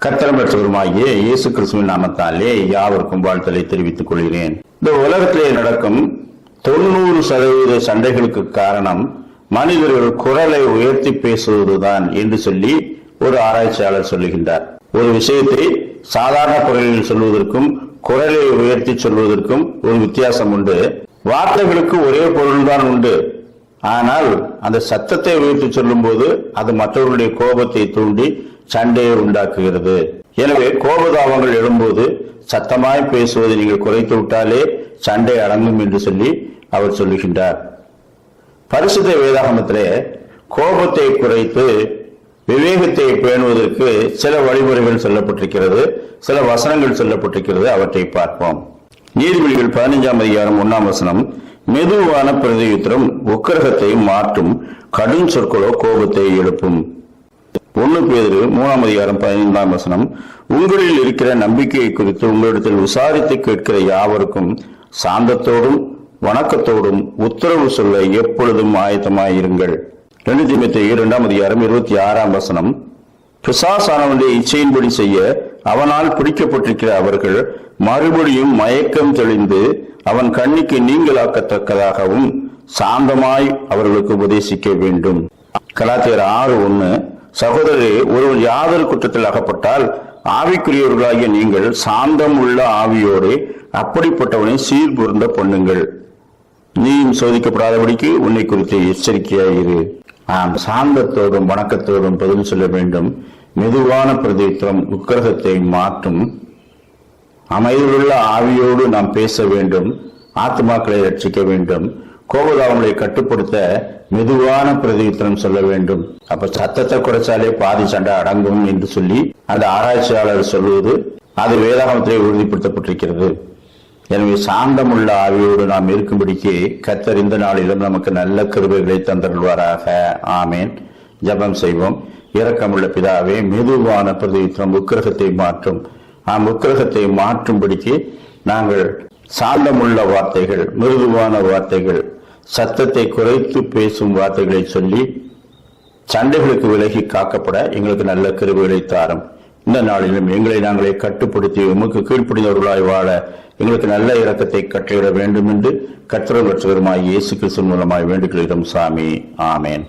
கர்த்தரும் இரட்சகருமாகிய இயேசு கிறிஸ்துவின் நாமத்தாலே யாவருக்கும் வாழ்த்தலை தெரிவித்துக் கொள்கிறேன். இந்த உலகத்திலே நடக்கும் 90% சண்டைகளுக்கு காரணம் மனிதர்கள் குரலை உயர்த்தி பேசுவதுதான் என்று சொல்லி ஒரு ஆராய்ச்சியாளர் சொல்லுகின்றார். ஒரு விஷயத்தை சாதாரண குரலில் சொல்வதற்கும் குரலை உயர்த்தி சொல்வதற்கும் ஒரு வித்தியாசம் உண்டு. வார்த்தைகளுக்கு ஒரே பொருள்தான் உண்டு. ஆனால் அந்த சத்தத்தை உயர்த்தி சொல்லும் போது அது மற்றவர்களுடைய கோபத்தை தூண்டி சண்டையை உண்டாக்குகிறது. எனவே கோபதாபங்கள் எழும்போது சத்தமாய் பேசுவதை நீங்கள் குறைத்து விட்டாலே சண்டை அடங்கும் என்று சொல்லி அவர் சொல்லுகின்றார். பரிசுத்த வேதாகமத்திலே கோபத்தை குறைத்து விவேகத்தை பேணுவதற்கு சில வழிமுறைகள் சொல்லப்பட்டிருக்கிறது, சில வசனங்கள் சொல்லப்பட்டிருக்கிறது. அவற்றை பார்ப்போம். நீதிமொழிகள் 15ஆம் அதிகாரம் 1ஆம் வசனம், மெதுவான பிரதியுத்தரம் உக்கிரகத்தை மாற்றும், கடும் சொற்களோ கோபத்தை எழுப்பும். 1 பேதுரு 3ஆம் அதிகாரம் 15ஆம் வசனம், உங்களில் இருக்கிற நம்பிக்கையை குறித்து உங்களிடத்தில் விசாரித்து கேட்கிற யாவருக்கும் சாந்தத்தோடும் வணக்கத்தோடும் உத்தரவு சொல்ல எப்பொழுதும் ஆயத்தமாயிருங்கள். 2 தீமோத்தேயு 2ஆம் அதிகாரம் 26ஆம் வசனம், பிசாசானவனுடைய இச்சையின்படி செய்ய அவனால் பிடிக்கப்பட்டிருக்கிற அவர்கள் மறுபடியும் மயக்கம் தெளிந்து அவன் கண்ணிக்கு நீங்களாக்கத்தக்கதாகவும் சாந்தமாய் அவர்களுக்கு உபதேசிக்க வேண்டும். கலாத்தியர் 6:1, சகோதரரே, ஒருவன் யாதொரு குற்றத்தில் அகப்பட்டால் ஆவிக்குரியவர்களாகிய நீங்கள் சாந்தம் உள்ள ஆவியோடு அப்படிப்பட்டவனை சீர்பொருந்த பண்ணுங்கள். நீயும் சோதிக்கப்படாதபடிக்கு உன்னை குறித்து எச்சரிக்கையாயிரு. நாம் சாந்தத்தோடும் வணக்கத்தோடும் பதில் சொல்ல வேண்டும். மெதுவான பிரதியுத்தரம் உக்கிரகத்தை மாற்றும். அமைதியுள்ள ஆவியோடு நாம் பேச வேண்டும். ஆத்மாக்களை ரட்சிக்க வேண்டும். கோபதாபங்களை கட்டுப்படுத்த மெதுவான பிரதியுத்தரம் சொல்ல வேண்டும். அப்ப சத்தத்தை குறைச்சாலே பாதி சண்டை அடங்கும் என்று சொல்லி அந்த ஆராய்ச்சியாளர் சொல்வது அது வேதாகமத்திலே உறுதிப்படுத்தப்பட்டிருக்கிறது. எனவே சாந்தமுள்ள ஆவியோடு நாம் இருக்கும்படிக்கு கர்த்தர் இந்த நாளிலும் நமக்கு நல்ல கிருபைகளை தந்தருள்வாராக. ஆமேன். ஜெபம் செய்வோம். இரக்கமுள்ள பிதாவே, மெதுவான பிரதியுத்தரம் உக்கிரகத்தை மாற்றும். உக்கிரகத்தை மாற்றும்படிக்கு நாங்கள் சாந்தமுள்ள வார்த்தைகள், மிருதுவான வார்த்தைகள், சத்தத்தை குறைத்து பேசும் வார்த்தைகளை சொல்லி சண்டைகளுக்கு விலகி காக்கப்பட எங்களுக்கு நல்ல கிருபைகளை தாரும். இந்த நாளிலும் எங்களை நாங்களே கட்டுப்படுத்தி உமக்கு கீழ்ப்படிந்தவர்களாய் வாழ எங்களுக்கு நல்ல இரக்கத்தை கட்டளையிட வேண்டும் என்று கர்த்தரும் இரட்சகருமாய் இயேசு கிறிஸ்து மூலமாய் வேண்டுகிறோம் சாமி. ஆமேன்.